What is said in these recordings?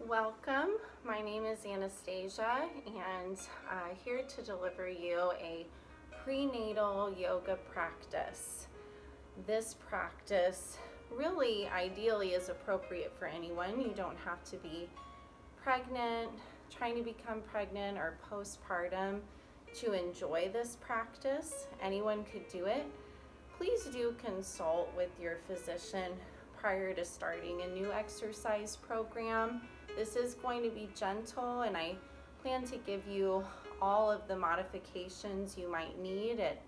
Welcome. My name is Anastasia, and here to deliver you a prenatal yoga practice. This practice really ideally is appropriate for anyone. You don't have to be pregnant, trying to become pregnant, or postpartum to enjoy this practice. Anyone could do it. Please do consult with your physician prior to starting a new exercise program. This is going to be gentle, and I plan to give you all of the modifications you might need at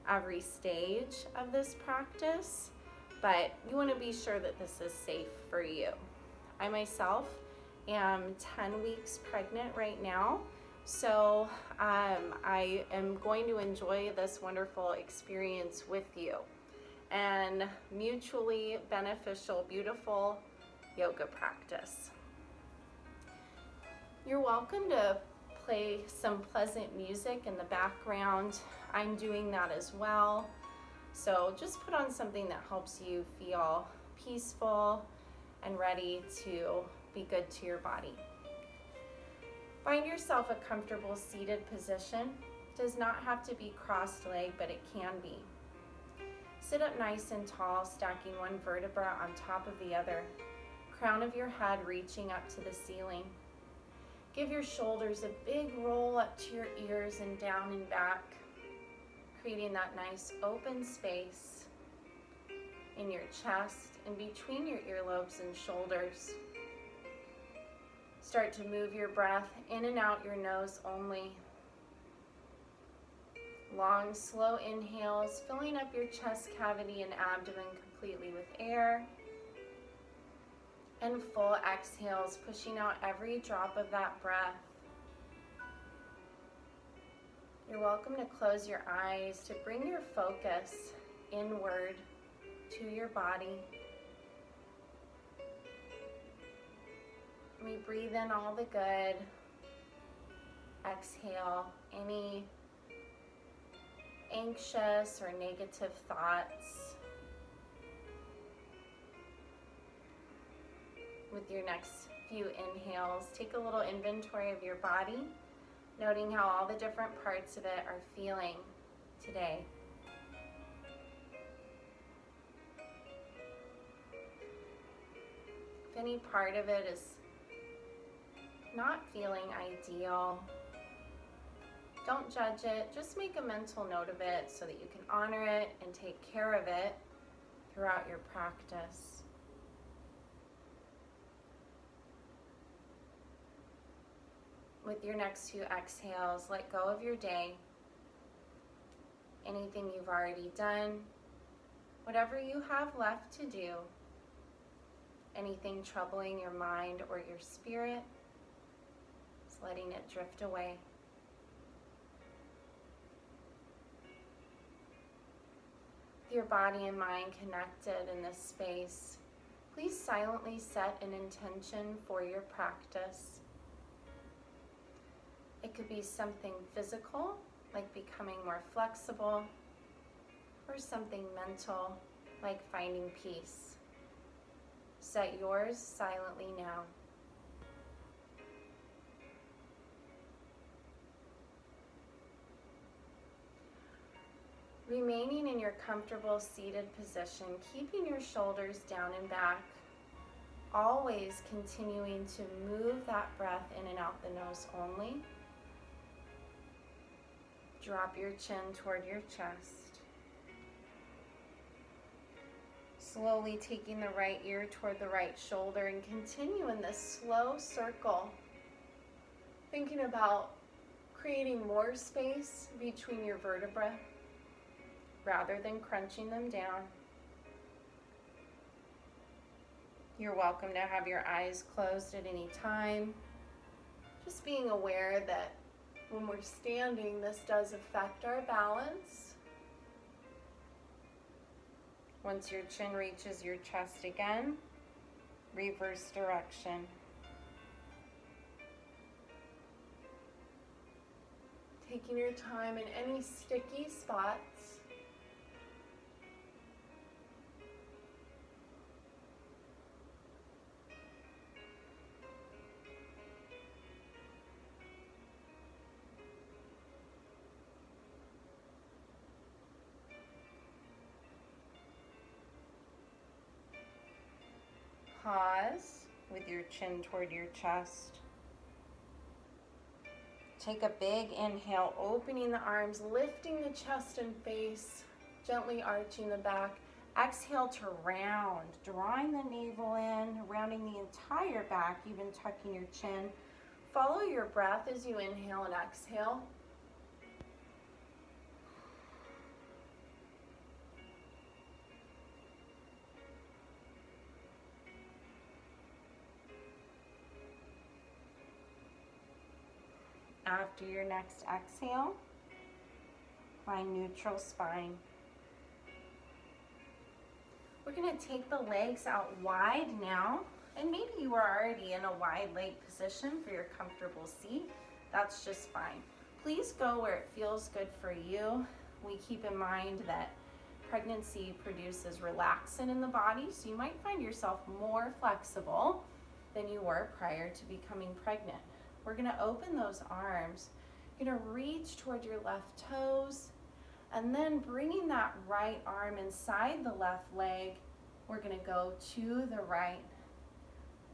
every stage of this practice, but you want to be sure that this is safe for you. I myself am 10 weeks pregnant right now, so I am going to enjoy this wonderful experience with you and mutually beneficial, beautiful yoga practice. You're welcome to play some pleasant music in the background. I'm doing that as well. So just put on something that helps you feel peaceful and ready to be good to your body. Find yourself a comfortable seated position. It does not have to be crossed-legged, but it can be. Sit up nice and tall, stacking one vertebra on top of the other, crown of your head reaching up to the ceiling. Give your shoulders a big roll up to your ears and down and back, creating that nice open space in your chest and between your earlobes and shoulders. Start to move your breath in and out your nose only. Long, slow inhales, filling up your chest cavity and abdomen completely with air. And full exhales, pushing out every drop of that breath. You're welcome to close your eyes to bring your focus inward to your body. We breathe in all the good. Exhale any anxious or negative thoughts. With your next few inhales, take a little inventory of your body, noting how all the different parts of it are feeling today. If any part of it is not feeling ideal, don't judge it, just make a mental note of it so that you can honor it and take care of it throughout your practice. With your next few exhales, let go of your day, anything you've already done, whatever you have left to do, anything troubling your mind or your spirit, just letting it drift away. With your body and mind connected in this space, please silently set an intention for your practice. It could be something physical, like becoming more flexible, or something mental, like finding peace. Set yours silently now. Remaining in your comfortable seated position, keeping your shoulders down and back, always continuing to move that breath in and out the nose only. Drop your chin toward your chest. Slowly taking the right ear toward the right shoulder and continue in this slow circle. Thinking about creating more space between your vertebrae rather than crunching them down. You're welcome to have your eyes closed at any time. Just being aware that when we're standing, this does affect our balance. Once your chin reaches your chest again, reverse direction. Taking your time in any sticky spots. Pause with your chin toward your chest. Take a big inhale, opening the arms, lifting the chest and face, gently arching the back. Exhale to round, drawing the navel in, rounding the entire back, even tucking your chin. Follow your breath as you inhale and exhale. After your next exhale, find neutral spine. We're going to take the legs out wide now, and maybe you are already in a wide leg position for your comfortable seat. That's just fine. Please go where it feels good for you. We keep in mind that pregnancy produces relaxin in the body, so you might find yourself more flexible than you were prior to becoming pregnant. We're going to open those arms. You're going to reach toward your left toes, and then bringing that right arm inside the left leg, we're going to go to the right.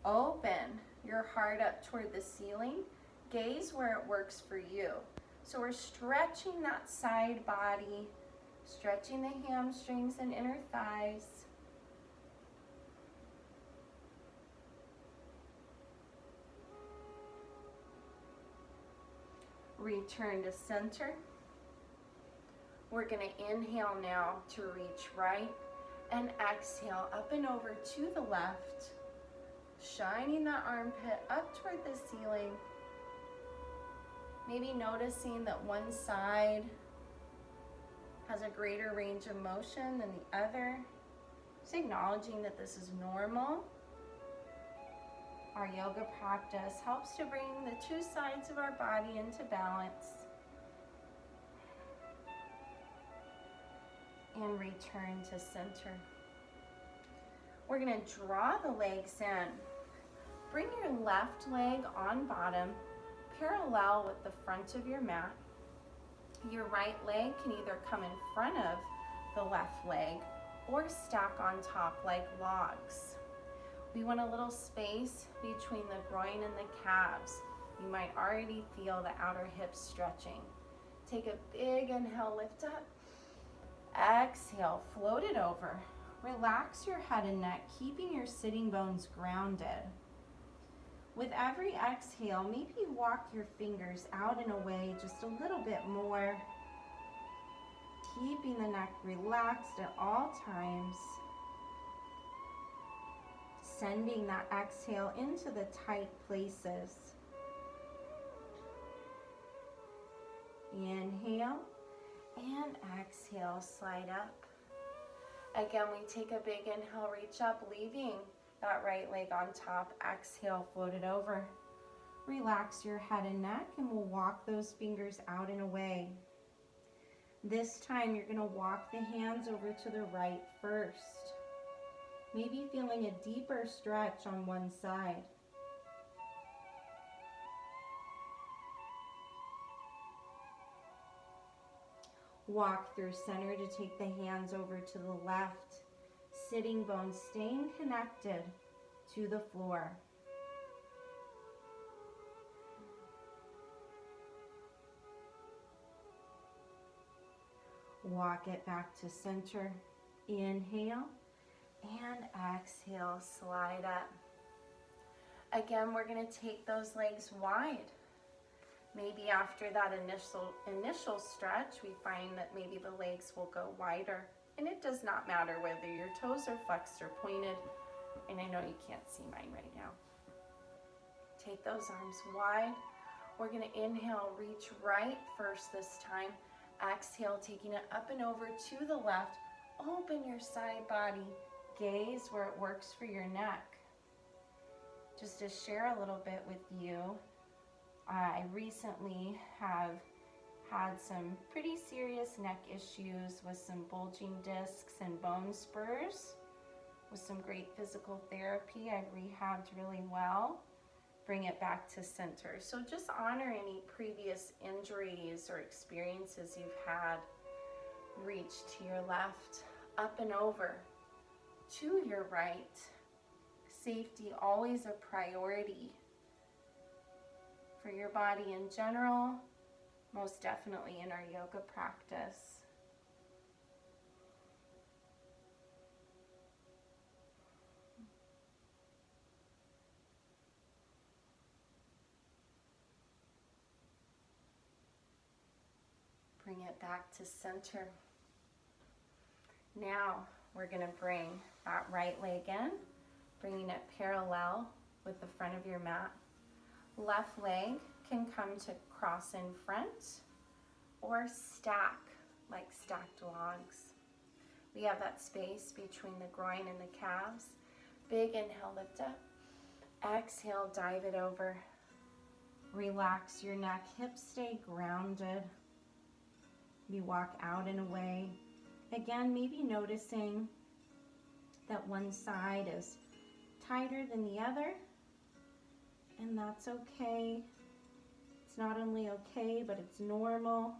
Open your heart up toward the ceiling. Gaze where it works for you. So we're stretching that side body, stretching the hamstrings and inner thighs. Return to center. We're going to inhale now to reach right and exhale up and over to the left, shining that armpit up toward the ceiling. Maybe noticing that one side has a greater range of motion than the other. Just acknowledging that this is normal. Our yoga practice helps to bring the two sides of our body into balance. And return to center. We're going to draw the legs in. Bring your left leg on bottom, parallel with the front of your mat. Your right leg can either come in front of the left leg or stack on top like logs. We want a little space between the groin and the calves. You might already feel the outer hips stretching. Take a big inhale, lift up. Exhale, float it over. Relax your head and neck, keeping your sitting bones grounded. With every exhale, maybe walk your fingers out and away just a little bit more, keeping the neck relaxed at all times. Sending that exhale into the tight places. Inhale and exhale, slide up. Again, we take a big inhale, reach up, leaving that right leg on top. Exhale, float it over. Relax your head and neck, and we'll walk those fingers out and away. This time, you're going to walk the hands over to the right first. Maybe feeling a deeper stretch on one side. Walk through center to take the hands over to the left. Sitting bones staying connected to the floor. Walk it back to center. Inhale. And exhale, slide up. Again, we're going to take those legs wide. Maybe after that initial stretch, we find that maybe the legs will go wider. And it does not matter whether your toes are flexed or pointed. And I know you can't see mine right now. Take those arms wide. We're going to inhale, reach right first this time. Exhale, taking it up and over to the left. Open your side body. Gaze where it works for your neck. Just to share a little bit with you, I recently have had some pretty serious neck issues with some bulging discs and bone spurs. With some great physical therapy, I've rehabbed really well. Bring it back to center. So just honor any previous injuries or experiences you've had. Reach to your left, up and over. To your right, safety always a priority for your body in general, most definitely in our yoga practice. Bring it back to center. Now we're going to bring that right leg in, bringing it parallel with the front of your mat. Left leg can come to cross in front or stack like stacked logs. We have that space between the groin and the calves. Big inhale, lift up. Exhale, dive it over. Relax your neck, hips stay grounded. You walk out and away. Again, maybe noticing that one side is tighter than the other, and that's okay. It's not only okay, but it's normal.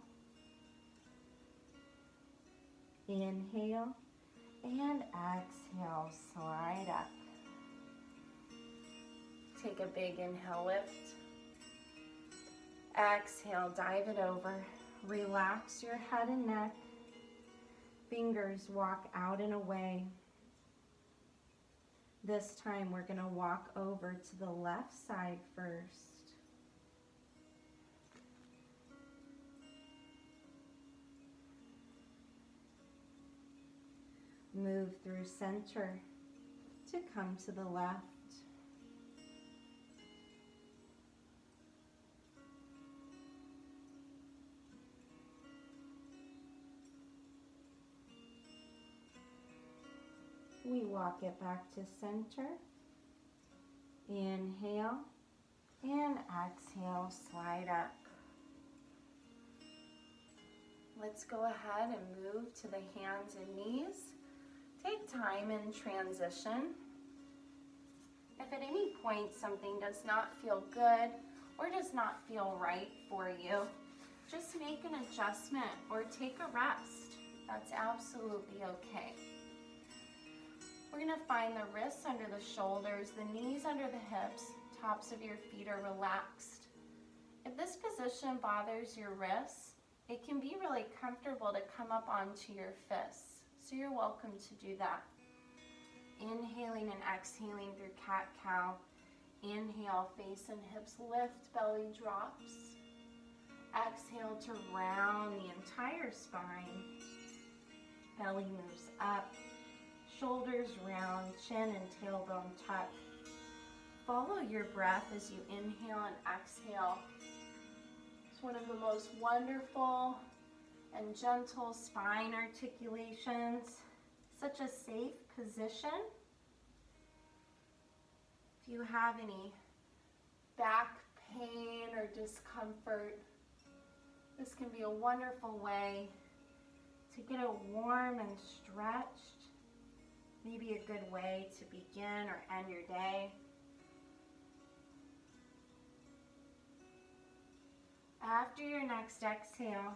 Inhale and exhale, slide up. Take a big inhale, lift. Exhale, dive it over. Relax your head and neck. Fingers walk out and away. This time we're going to walk over to the left side first. Move through center to come to the left. We walk it back to center. Inhale and exhale, slide up. Let's go ahead and move to the hands and knees. Take time in transition. If at any point something does not feel good or does not feel right for you, just make an adjustment or take a rest. That's absolutely okay. We're going to find the wrists under the shoulders, the knees under the hips, tops of your feet are relaxed. If this position bothers your wrists, it can be really comfortable to come up onto your fists. So you're welcome to do that. Inhaling and exhaling through cat-cow. Inhale, face and hips lift, belly drops. Exhale to round the entire spine. Belly moves up. Shoulders round, chin and tailbone tuck. Follow your breath as you inhale and exhale. It's one of the most wonderful and gentle spine articulations. Such a safe position. If you have any back pain or discomfort, this can be a wonderful way to get it warm and stretched. Maybe a good way to begin or end your day. After your next exhale,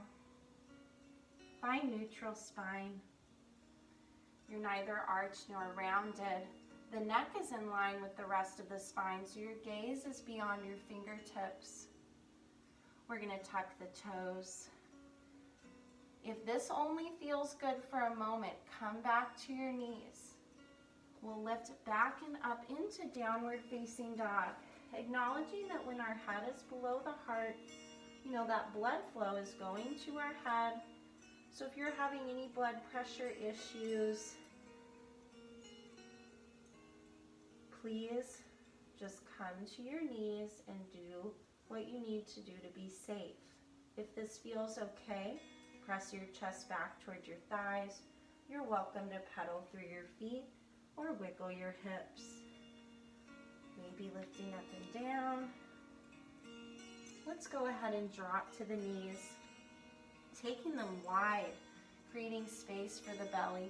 find neutral spine. You're neither arched nor rounded. The neck is in line with the rest of the spine, so your gaze is beyond your fingertips. We're going to tuck the toes. If this only feels good for a moment, come back to your knees. We'll lift back and up into downward facing dog, acknowledging that when our head is below the heart, that blood flow is going to our head. So if you're having any blood pressure issues, please just come to your knees and do what you need to do to be safe. If this feels okay, press your chest back towards your thighs. You're welcome to pedal through your feet or wiggle your hips. Maybe lifting up and down. Let's go ahead and drop to the knees, taking them wide, creating space for the belly.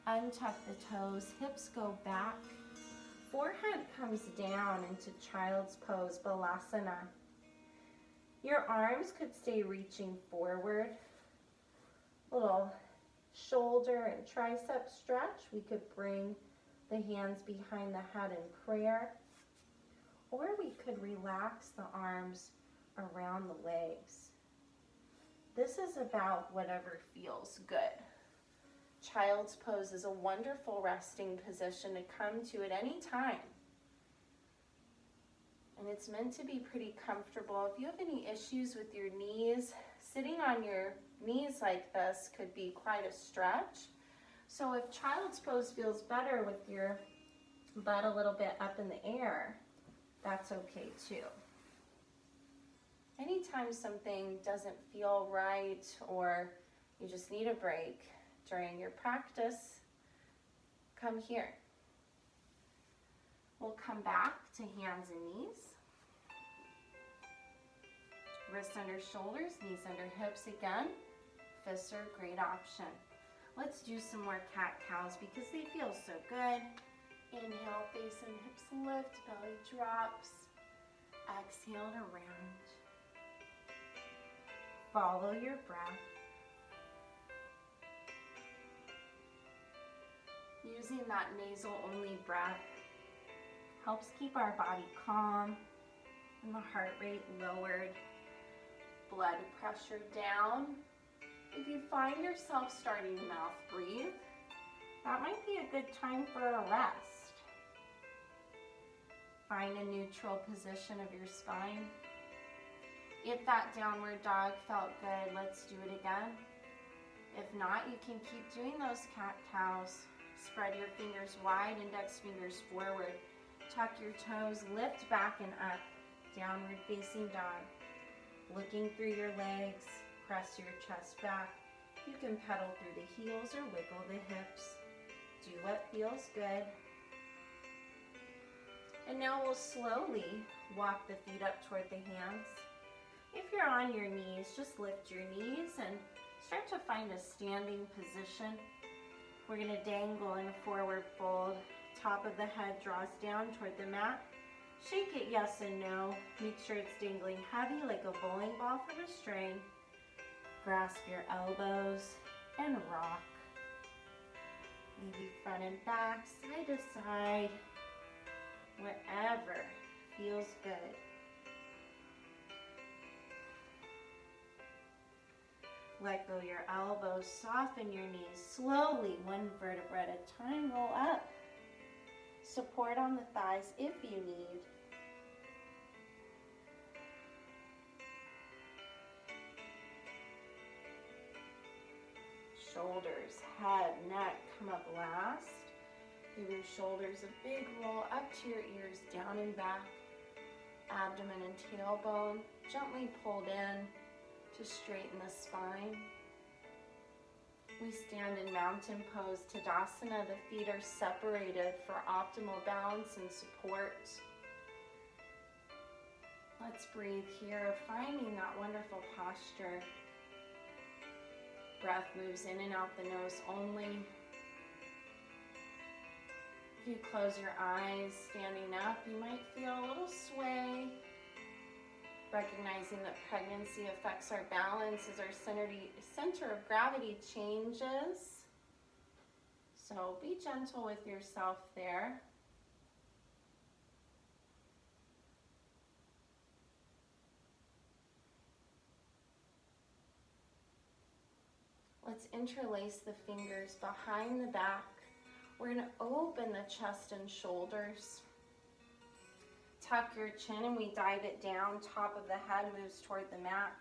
Untuck the toes, hips go back. Forehead comes down into child's pose, Balasana. Your arms could stay reaching forward. Little shoulder and tricep stretch. We could bring the hands behind the head in prayer, or we could relax the arms around the legs. This is about whatever feels good. Child's pose is a wonderful resting position to come to at any time. And it's meant to be pretty comfortable. If you have any issues with your knees, sitting on your knees like this could be quite a stretch. So if child's pose feels better with your butt a little bit up in the air, that's okay too. Anytime something doesn't feel right or you just need a break during your practice, come here. We'll come back to hands and knees. Wrists under shoulders, knees under hips again. Fists are a great option. Let's do some more cat-cows because they feel so good. Inhale, face and hips lift, belly drops. Exhale to round. Follow your breath. Using that nasal-only breath helps keep our body calm and the heart rate lowered, blood pressure down. If you find yourself starting to mouth breathe, that might be a good time for a rest. Find a neutral position of your spine. If that downward dog felt good, let's do it again. If not, you can keep doing those cat-cows. Spread your fingers wide, index fingers forward. Tuck your toes, lift back and up. Downward facing dog. Looking through your legs, press your chest back. You can pedal through the heels or wiggle the hips. Do what feels good. And now we'll slowly walk the feet up toward the hands. If you're on your knees, just lift your knees and start to find a standing position. We're going to dangle in a forward fold. Top of the head draws down toward the mat. Shake it yes and no. Make sure it's dangling heavy like a bowling ball from a string. Grasp your elbows and rock. Maybe front and back, side to side, wherever feels good. Let go your elbows, soften your knees. Slowly, one vertebra at a time, roll up. Support on the thighs if you need. Shoulders, head, neck come up last. Give your shoulders a big roll up to your ears, down and back. Abdomen and tailbone gently pulled in to straighten the spine. We stand in mountain pose, Tadasana. The feet are separated for optimal balance and support. Let's breathe here, finding that wonderful posture. Breath moves in and out the nose only. If you close your eyes, standing up, you might feel a little sway. Recognizing that pregnancy affects our balance as our center of gravity changes. So be gentle with yourself there. Let's interlace the fingers behind the back. We're going to open the chest and shoulders. Tuck your chin and we dive it down. Top of the head moves toward the mat.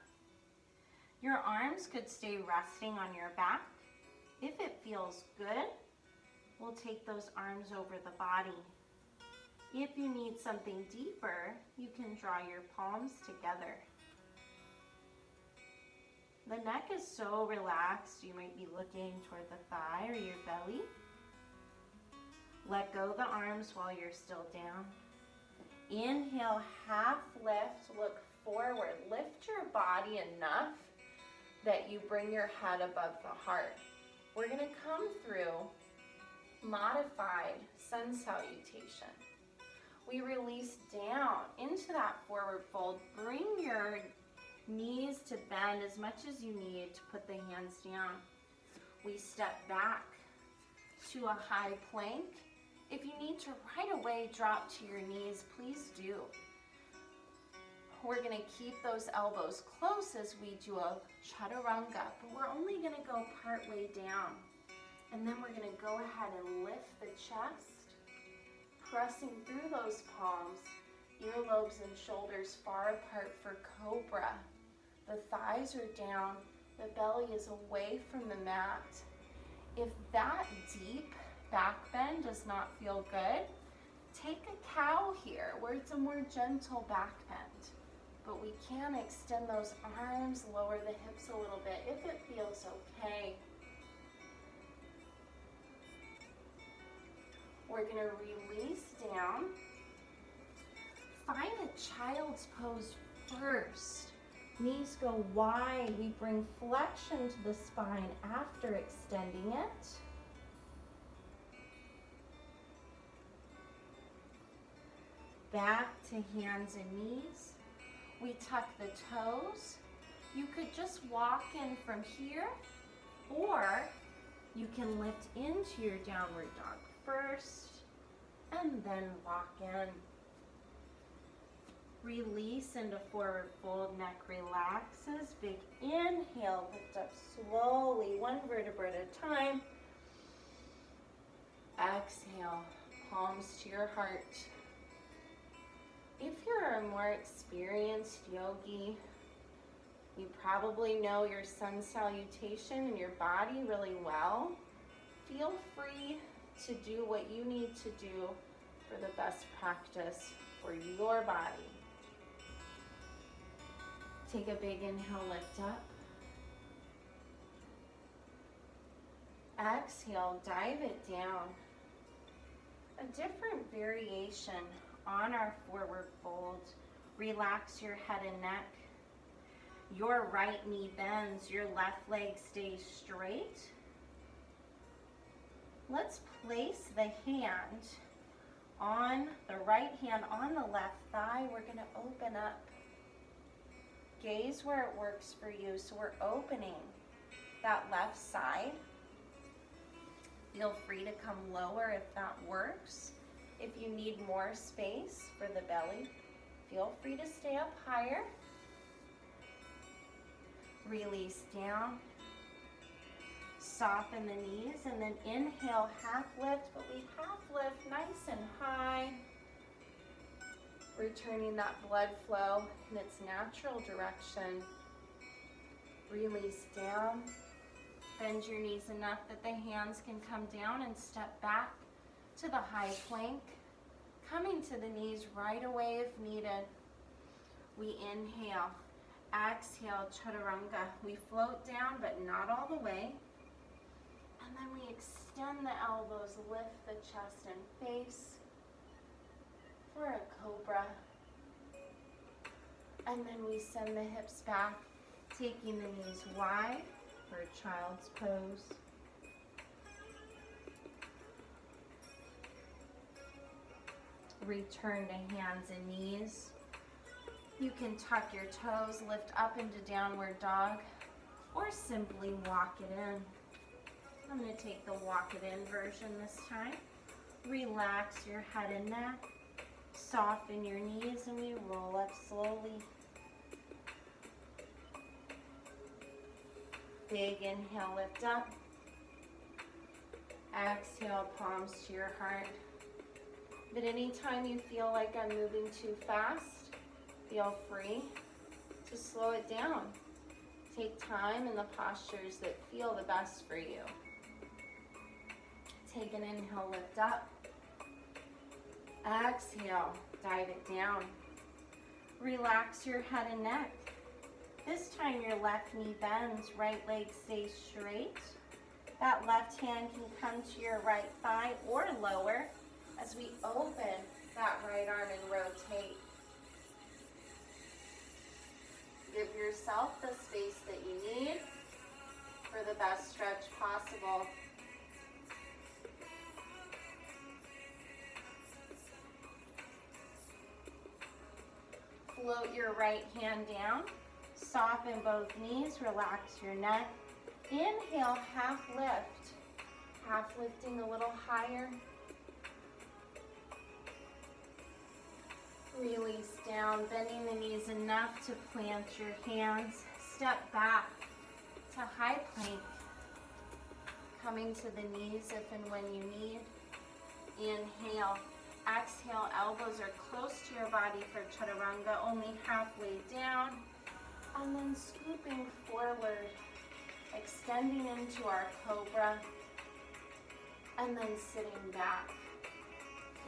Your arms could stay resting on your back. If it feels good, we'll take those arms over the body. If you need something deeper, you can draw your palms together. The neck is so relaxed, you might be looking toward the thigh or your belly. Let go of the arms while you're still down. Inhale, half lift, look forward. Lift your body enough that you bring your head above the heart. We're going to come through modified sun salutation. We release down into that forward fold. Bring your knees to bend as much as you need to put the hands down. We step back to a high plank. If you need to right away drop to your knees, please do. We're going to keep those elbows close as we do a chaturanga, but we're only going to go part way down. And then we're going to go ahead and lift the chest, pressing through those palms, earlobes and shoulders far apart for cobra. The thighs are down, the belly is away from the mat. If that deep back bend does not feel good, take a cow here where it's a more gentle back bend. But we can extend those arms, lower the hips a little bit if it feels okay. We're going to release down. Find a child's pose first. Knees go wide. We bring flexion to the spine after extending it. Back to hands and knees. We tuck the toes. You could just walk in from here, or you can lift into your downward dog first and then walk in. Release into forward fold, neck relaxes. Big inhale, lift up slowly, one vertebra at a time. Exhale, palms to your heart. If you're a more experienced yogi, you probably know your sun salutation and your body really well. Feel free to do what you need to do for the best practice for your body. Take a big inhale, lift up. Exhale, dive it down. A different variation on our forward fold. Relax your head and neck. Your right knee bends, your left leg stays straight. Let's place the hand on the right hand on the left thigh. We're going to open up. Gaze where it works for you. So we're opening that left side. Feel free to come lower if that works. If you need more space for the belly, feel free to stay up higher. Release down. Soften the knees and then inhale, half lift, but we half lift nice and high. Returning that blood flow in its natural direction. Release down. Bend your knees enough that the hands can come down and step back to the high plank. Coming to the knees right away if needed. We inhale. Exhale, chaturanga. We float down, but not all the way. And then we extend the elbows, lift the chest and face for a cobra. And then we send the hips back, taking the knees wide for a child's pose. Return to hands and knees. You can tuck your toes, lift up into downward dog, or simply walk it in. I'm going to take the walk it in version this time. Relax your head and neck. Soften your knees and we roll up slowly. Big inhale, lift up. Exhale, palms to your heart. But anytime you feel like I'm moving too fast, feel free to slow it down. Take time in the postures that feel the best for you. Take an inhale, lift up. Exhale, dive it down. Relax your head and neck. This time your left knee bends, right leg stays straight. That left hand can come to your right thigh or lower as we open that right arm and rotate. Give yourself the space that you need for the best stretch possible. Float your right hand down, soften both knees, relax your neck. Inhale, half lift. Half lifting a little higher. down, bending the knees enough to plant your hands. Step back to high plank. Coming to the knees if and when you need. Inhale. Exhale, elbows are close to your body for chaturanga, only halfway down. And then scooping forward, extending into our cobra. And then sitting back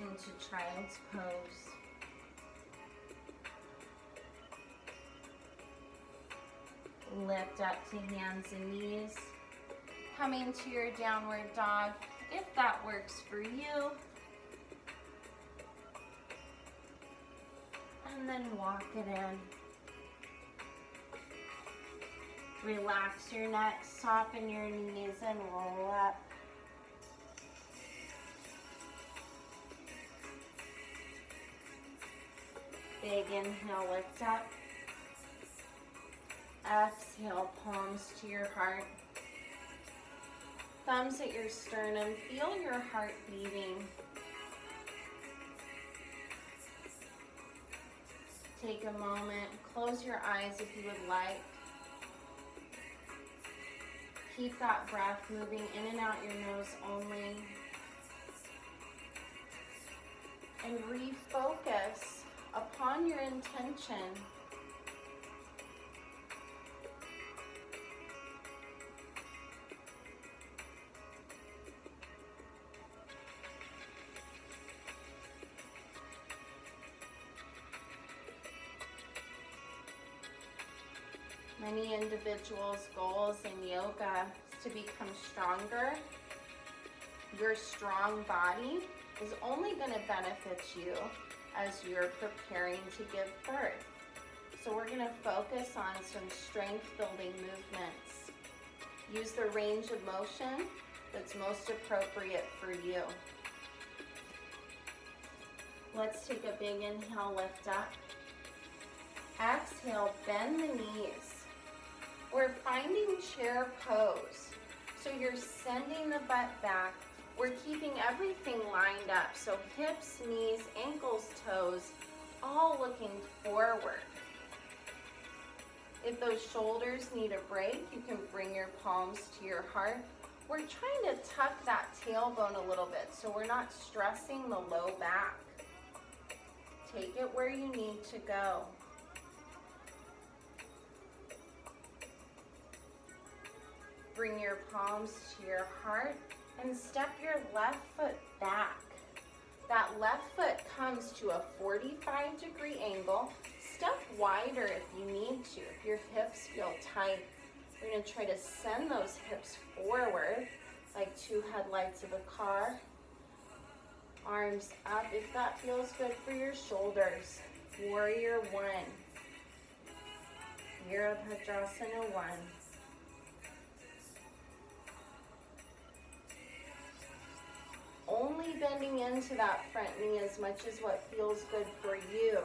into child's pose. Lift up to hands and knees. Coming to your downward dog, if that works for you. And then walk it in. Relax your neck, soften your knees, and roll up. Big inhale, lift up. Exhale, palms to your heart. Thumbs at your sternum. Feel your heart beating. Take a moment. Close your eyes if you would like. Keep that breath moving in and out your nose only. And refocus upon your intention. Many individuals' goals in yoga is to become stronger. Your strong body is only going to benefit you as you're preparing to give birth. So we're going to focus on some strength building movements. Use the range of motion that's most appropriate for you. Let's take a big inhale, lift up. Exhale, bend the knees. We're finding chair pose. So you're sending the butt back. We're keeping everything lined up. So hips, knees, ankles, toes, all looking forward. If those shoulders need a break, you can bring your palms to your heart. We're trying to tuck that tailbone a little bit so we're not stressing the low back. Take it where you need to go. Bring your palms to your heart and step your left foot back. That left foot comes to a 45-degree angle. Step wider if you need to. If your hips feel tight, you're going to try to send those hips forward like two headlights of a car. Arms up if that feels good for your shoulders. Warrior one. Virabhadrasana one. Only bending into that front knee as much as what feels good for you.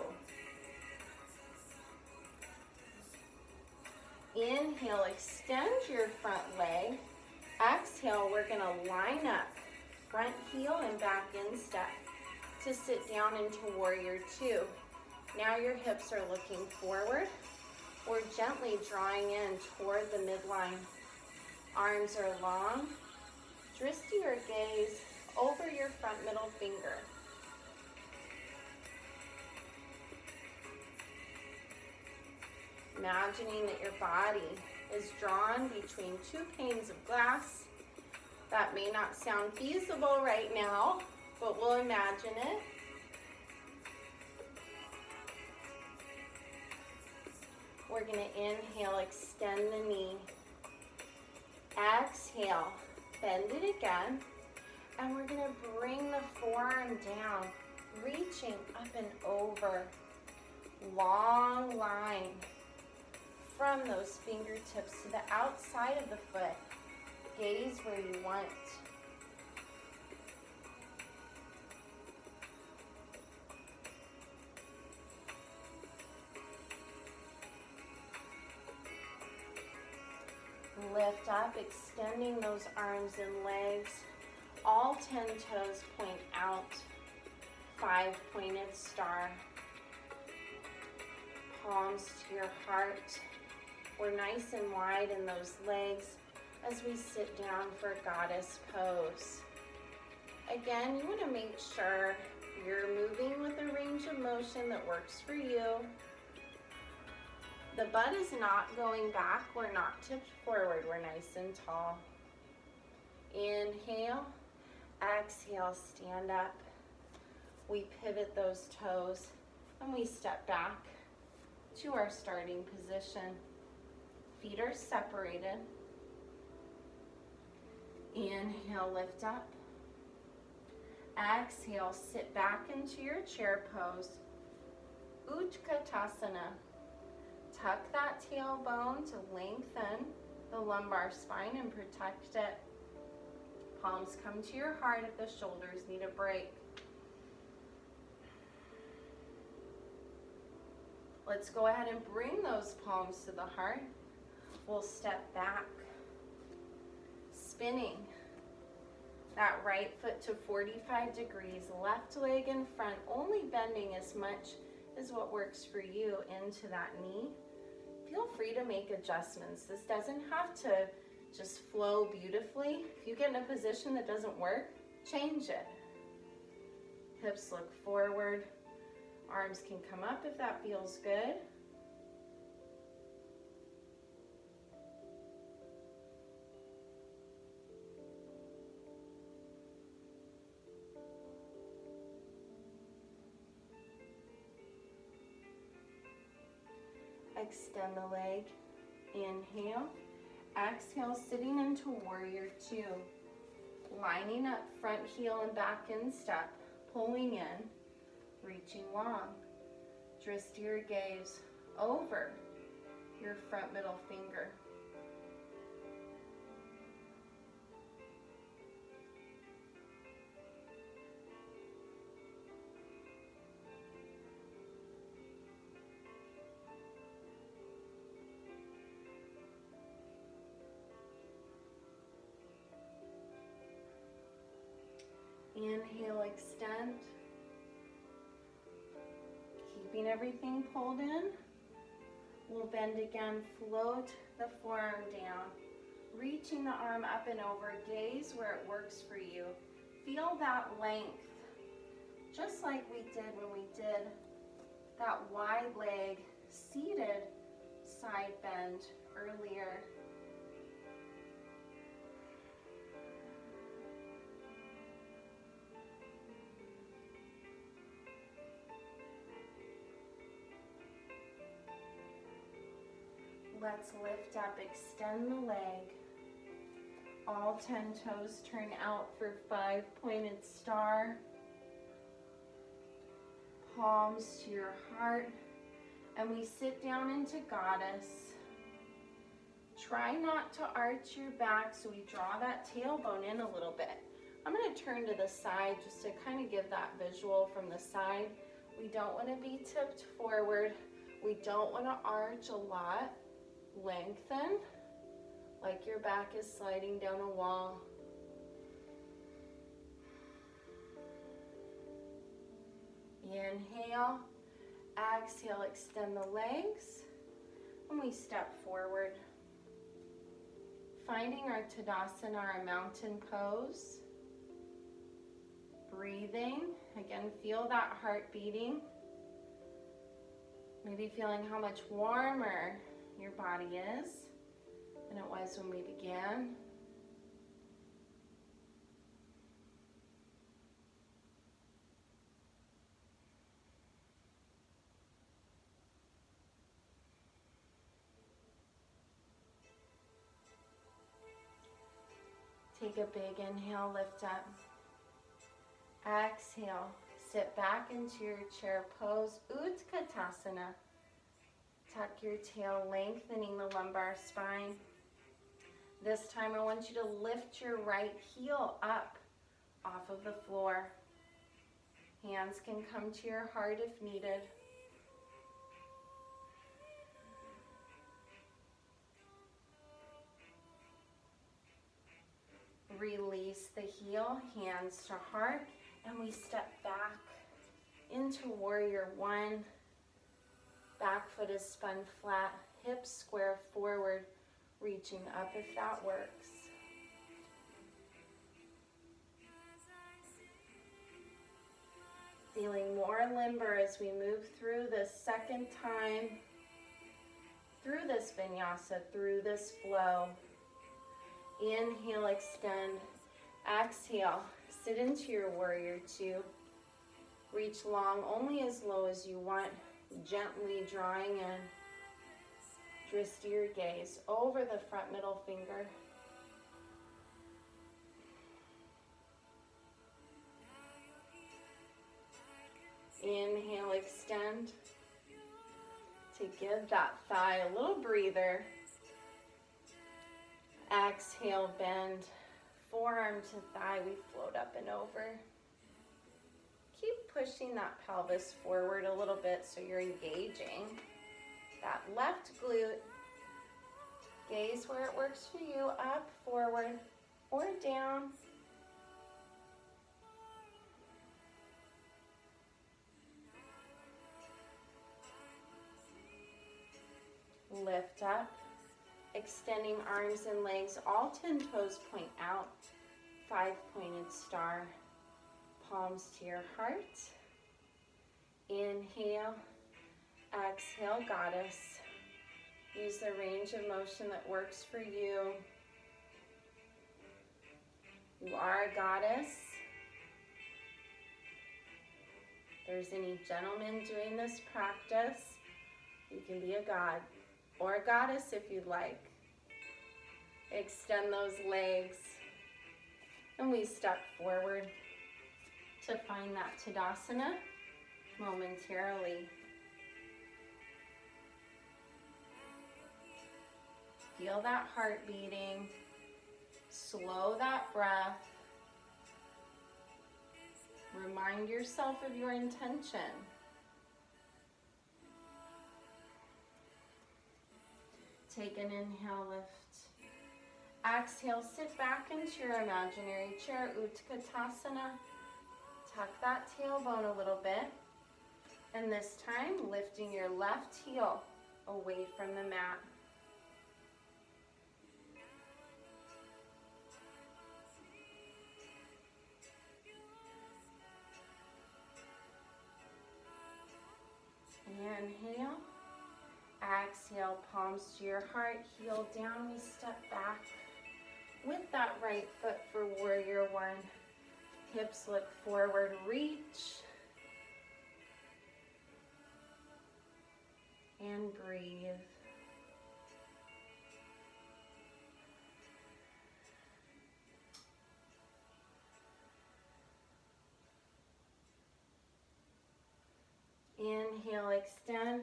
Inhale, extend your front leg. Exhale, we're going to line up front heel and back instep to sit down into warrior two. Now your hips are looking forward. We're gently drawing in toward the midline. Arms are long. Drishti or gaze over your front middle finger. Imagining that your body is drawn between two panes of glass. That may not sound feasible right now, but we'll imagine it. We're going to inhale, extend the knee. Exhale, bend it again. And we're going to bring the forearm down, reaching up and over. Long line from those fingertips to the outside of the foot. Gaze where you want. Lift up, extending those arms and legs. All 10 toes point out. 5-pointed star. palms to your heart. We're nice and wide in those legs as we sit down for goddess pose. Again, you want to make sure you're moving with a range of motion that works for you. The butt is not going back. We're not tipped forward. We're nice and tall. Inhale. Exhale, stand up. We pivot those toes and we step back to our starting position. Feet are separated. Inhale, lift up. Exhale, sit back into your chair pose. Utkatasana. Tuck that tailbone to lengthen the lumbar spine and protect it. Palms come to your heart if the shoulders need a break. Let's go ahead and bring those palms to the heart. We'll step back, spinning that right foot to 45 degrees, left leg in front, only bending as much as what works for you into that knee. Feel free to make adjustments. This doesn't have to just flow beautifully. If you get in a position that doesn't work, change it. Hips look forward. Arms can come up if that feels good. Extend the leg. Inhale. Exhale, sitting into warrior two. Lining up front heel and back instep. Pulling in. Reaching long. Twist your gaze over your front middle finger. Inhale, extend. Keeping everything pulled in. We'll bend again, float the forearm down. Reaching the arm up and over, gaze where it works for you. Feel that length, just like we did when we did that wide leg seated side bend earlier. Let's lift up, extend the leg. All 10 toes turn out for 5-pointed star. Palms to your heart. And we sit down into goddess. Try not to arch your back, so we draw that tailbone in a little bit. I'm going to turn to the side just to kind of give that visual from the side. We don't want to be tipped forward. We don't want to arch a lot. Lengthen, like your back is sliding down a wall. Inhale, exhale, extend the legs, and we step forward. Finding our Tadasana, our mountain pose. Breathing, again, feel that heart beating. Maybe feeling how much warmer your body is than it was when we began. Take a big inhale, lift up. Exhale, sit back into your chair pose, Utkatasana. Tuck your tail, lengthening the lumbar spine. This time I want you to lift your right heel up off of the floor. Hands can come to your heart if needed. Release the heel, hands to heart, and we step back into warrior one. Back foot is spun flat, hips square forward, reaching up if that works. Feeling more limber as we move through this second time, through this vinyasa, through this flow. Inhale, extend. Exhale, sit into your warrior two. Reach long, only as low as you want, gently drawing in. Twist your gaze over the front middle finger. Inhale, extend to give that thigh a little breather. Exhale, bend, forearm to thigh, we float up and over. Keep pushing that pelvis forward a little bit so you're engaging that left glute. Gaze where it works for you, up, forward, or down. Lift up, extending arms and legs, all 10 toes point out, 5-pointed star, palms to your heart. Inhale, exhale, goddess. Use the range of motion that works for you. You are a goddess. If there's any gentlemen doing this practice, you can be a god. Or a goddess if you'd like. Extend those legs. And we step forward to find that Tadasana momentarily. Feel that heart beating. Slow that breath. Remind yourself of your intention. Take an inhale, lift. Exhale, sit back into your imaginary chair, Utkatasana. Tuck that tailbone a little bit. And this time, lifting your left heel away from the mat. Inhale. Exhale, palms to your heart, heel down, we step back with that right foot for warrior one. Hips look forward, reach. And breathe. Inhale, extend.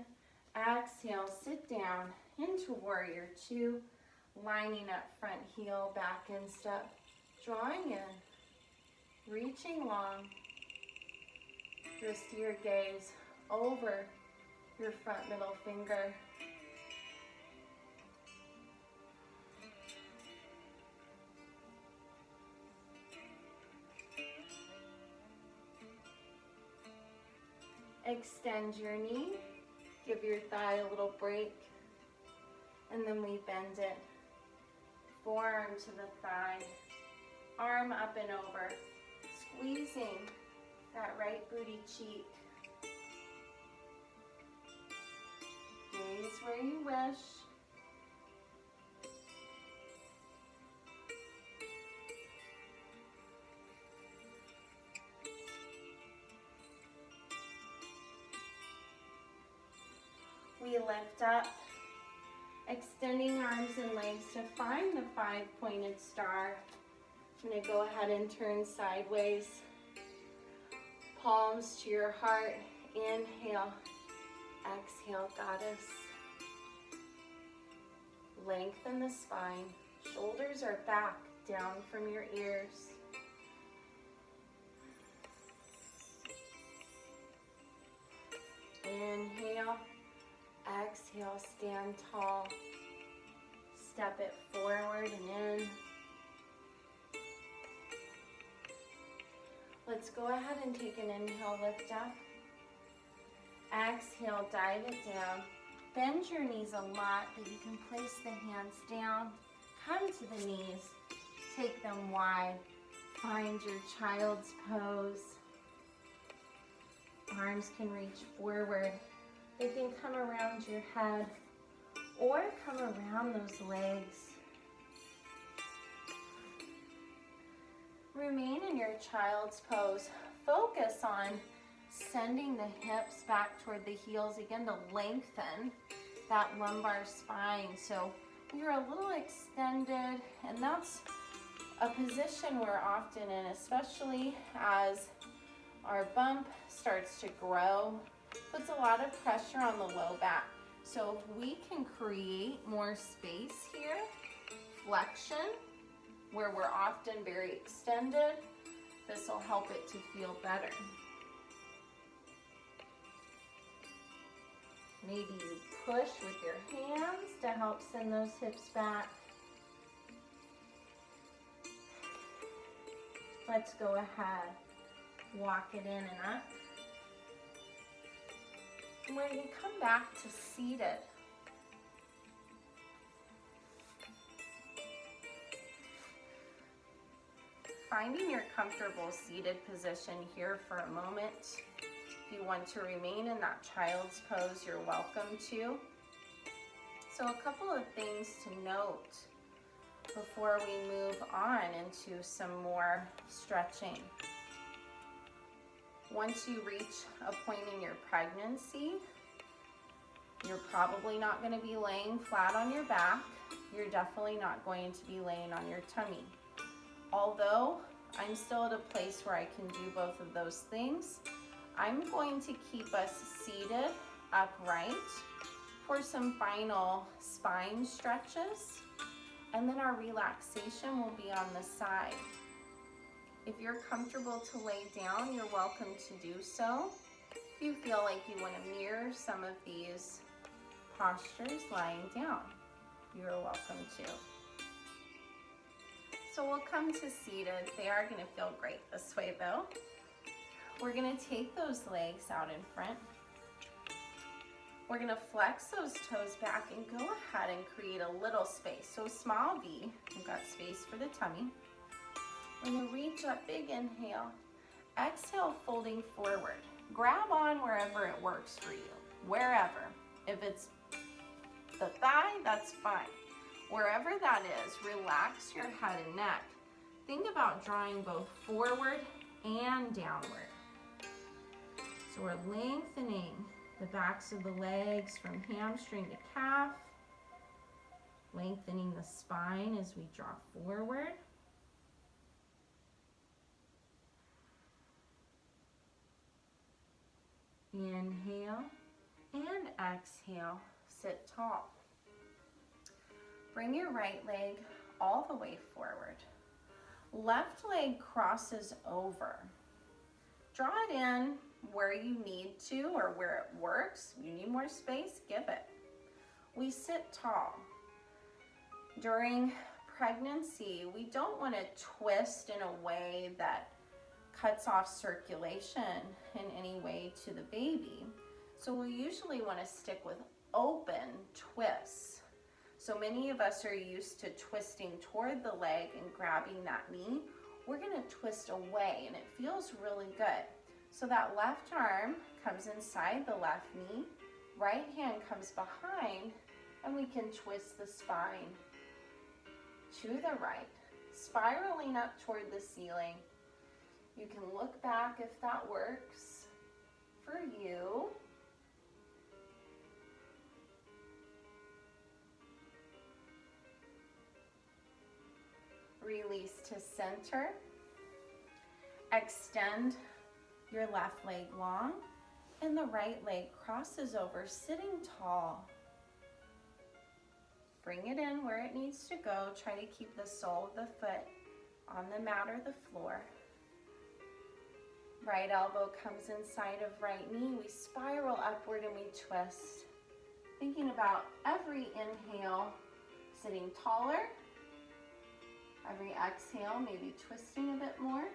Exhale, sit down into warrior two, lining up front heel, back in step, drawing in, reaching long. Twist your gaze over your front middle finger. Extend your knee. Give your thigh a little break, and then we bend it. Forearm to the thigh, arm up and over, squeezing that right booty cheek. Gaze where you wish. We lift up, extending arms and legs to find the 5-pointed star. I'm going to go ahead and turn sideways. Palms to your heart. Inhale, exhale, goddess. Lengthen the spine. Shoulders are back, down from your ears. Inhale. Exhale, stand tall. Step it forward and in. Let's go ahead and take an inhale, lift up. Exhale, dive it down. Bend your knees a lot, but you can place the hands down. Come to the knees. Take them wide. Find your child's pose. Arms can reach forward. They can come around your head or come around those legs. Remain in your child's pose. Focus on sending the hips back toward the heels again to lengthen that lumbar spine. So you're a little extended, and that's a position we're often in, especially as our bump starts to grow. Puts a lot of pressure on the low back. So if we can create more space here, flexion, where we're often very extended, this will help it to feel better. Maybe you push with your hands to help send those hips back. Let's go ahead, walk it in and up. When you come back to seated, finding your comfortable seated position here for a moment. If you want to remain in that child's pose, you're welcome to. So a couple of things to note before we move on into some more stretching. Once you reach a point in your pregnancy, you're probably not going to be laying flat on your back. You're definitely not going to be laying on your tummy. Although I'm still at a place where I can do both of those things, I'm going to keep us seated upright for some final spine stretches, and then our relaxation will be on the side. If you're comfortable to lay down, you're welcome to do so. If you feel like you want to mirror some of these postures lying down, you're welcome to. So we'll come to seated. They are going to feel great this way though. We're going to take those legs out in front. We're going to flex those toes back and go ahead and create a little space. So small V, we've got space for the tummy. We're going to reach up, big inhale. Exhale, folding forward. Grab on wherever it works for you, wherever. If it's the thigh, that's fine. Wherever that is, relax your head and neck. Think about drawing both forward and downward. So we're lengthening the backs of the legs from hamstring to calf, lengthening the spine as we draw forward. Inhale and exhale, sit tall. Bring your right leg all the way forward. Left leg crosses over. Draw it in where you need to or where it works. You need more space, give it. We sit tall. During pregnancy, we don't want to twist in a way that cuts off circulation in any way to the baby. So we usually want to stick with open twists. So many of us are used to twisting toward the leg and grabbing that knee. We're going to twist away and it feels really good. So that left arm comes inside the left knee, right hand comes behind, and we can twist the spine to the right, spiraling up toward the ceiling. You can look back if that works for you. Release to center. Extend your left leg long and the right leg crosses over, sitting tall. Bring it in where it needs to go. Try to keep the sole of the foot on the mat or the floor. Right elbow comes inside of right knee. We spiral upward and we twist. Thinking about every inhale, sitting taller. Every exhale, maybe twisting a bit more.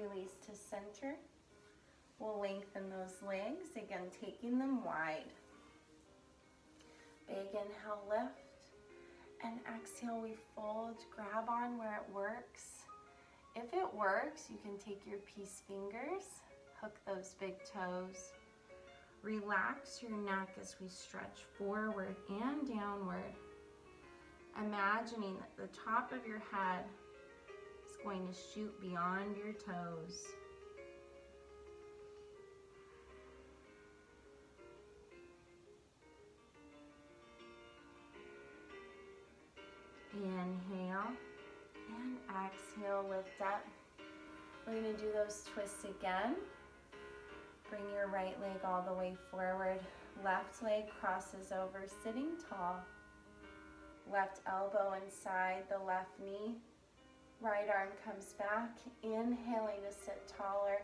release to center. We'll lengthen those legs, again taking them wide. Big inhale, lift. And exhale, we fold, grab on where it works. If it works, you can take your peace fingers, hook those big toes. Relax your neck as we stretch forward and downward. Imagining that the top of your head is going to shoot beyond your toes. Inhale and exhale, lift up. We're going to do those twists again. Bring your right leg all the way forward. Left leg crosses over, sitting tall. Left elbow inside the left knee. Right arm comes back. Inhaling to sit taller.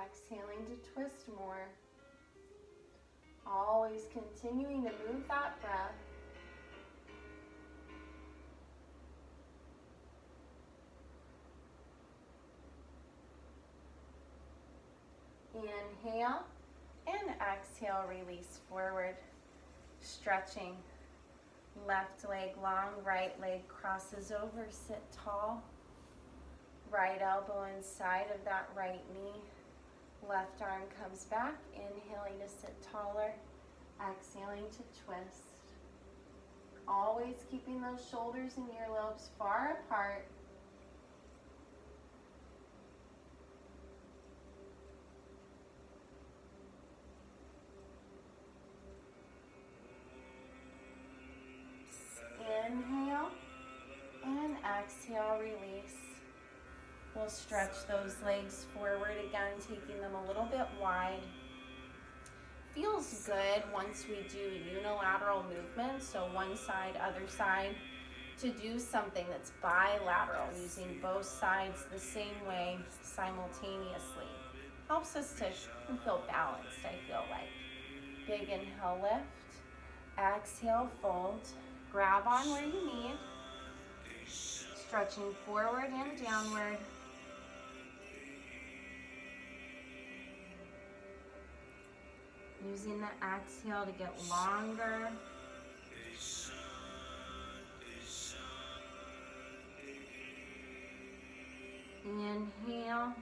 Exhaling to twist more. Always continuing to move that breath. Inhale and exhale, release forward, stretching. Left leg long, right leg crosses over, sit tall. Right elbow inside of that right knee. Left arm comes back, inhaling to sit taller, exhaling to twist. Always keeping those shoulders and earlobes far apart. Inhale and exhale, release. We'll stretch those legs forward again, taking them a little bit wide. Feels good once we do unilateral movement, so one side, other side, to do something that's bilateral, using both sides the same way simultaneously. Helps us to feel balanced, I feel like. Big inhale, lift. Exhale, fold. Grab on where you need. Stretching forward and downward. Using the exhale to get longer. Inhale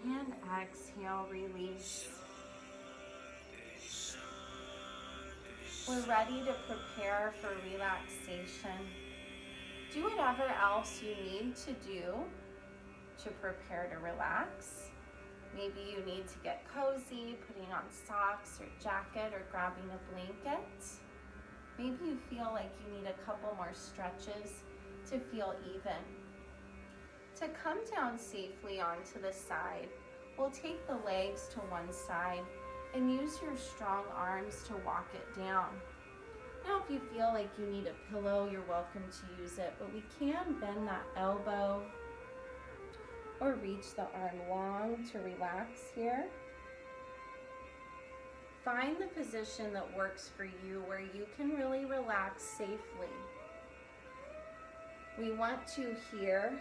and exhale, release. We're ready to prepare for relaxation. Do whatever else you need to do to prepare to relax. Maybe you need to get cozy, putting on socks or jacket or grabbing a blanket. Maybe you feel like you need a couple more stretches to feel even. To come down safely onto the side, we'll take the legs to one side and use your strong arms to walk it down. Now, if you feel like you need a pillow, you're welcome to use it, but we can bend that elbow or reach the arm long to relax here. Find the position that works for you where you can really relax safely. We want to here,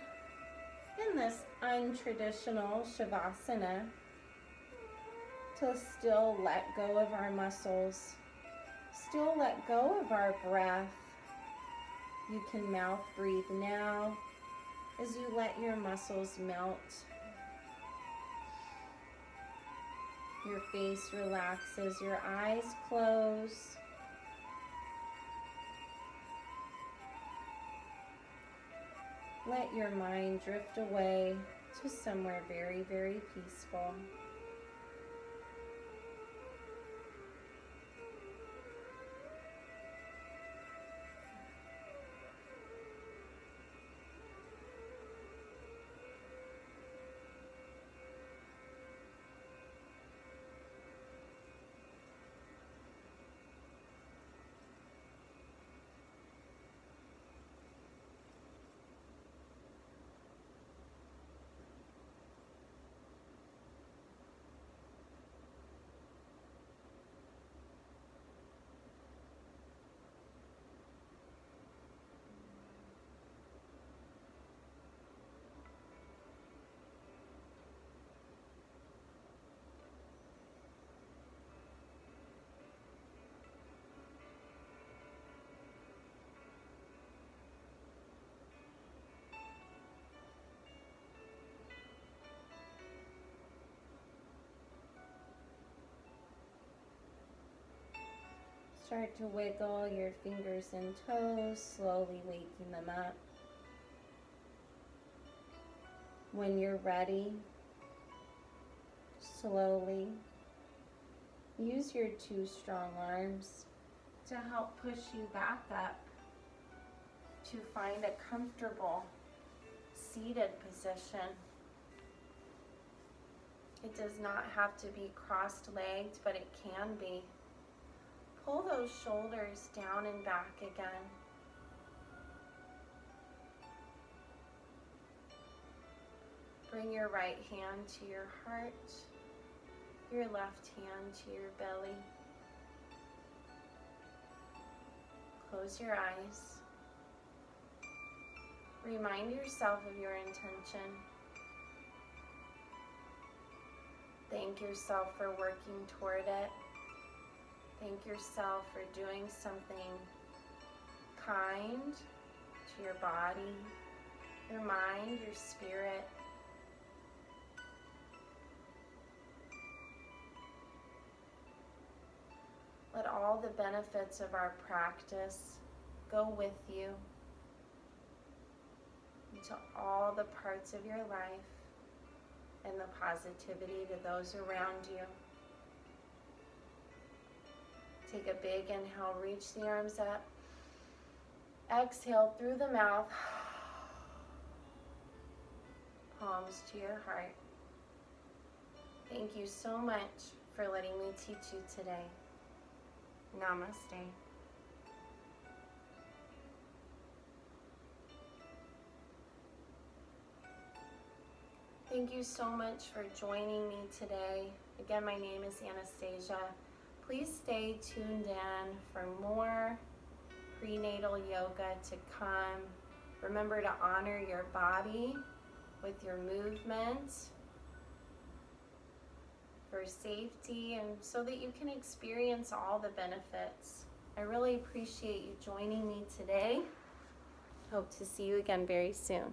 in this untraditional Shavasana, to still let go of our muscles, still let go of our breath. You can mouth breathe now as you let your muscles melt. Your face relaxes, your eyes close. Let your mind drift away to somewhere very, very peaceful. Start to wiggle your fingers and toes, slowly waking them up. When you're ready, slowly use your two strong arms to help push you back up to find a comfortable seated position. It does not have to be crossed-legged, but it can be. Pull those shoulders down and back again. Bring your right hand to your heart, your left hand to your belly. Close your eyes. Remind yourself of your intention. Thank yourself for working toward it. Thank yourself for doing something kind to your body, your mind, your spirit. Let all the benefits of our practice go with you into all the parts of your life and the positivity to those around you. Take a big inhale, reach the arms up. Exhale through the mouth. Palms to your heart. Thank you so much for letting me teach you today. Namaste. Thank you so much for joining me today. Again, my name is Anastasia. Please stay tuned in for more prenatal yoga to come. Remember to honor your body with your movement for safety and so that you can experience all the benefits. I really appreciate you joining me today. Hope to see you again very soon.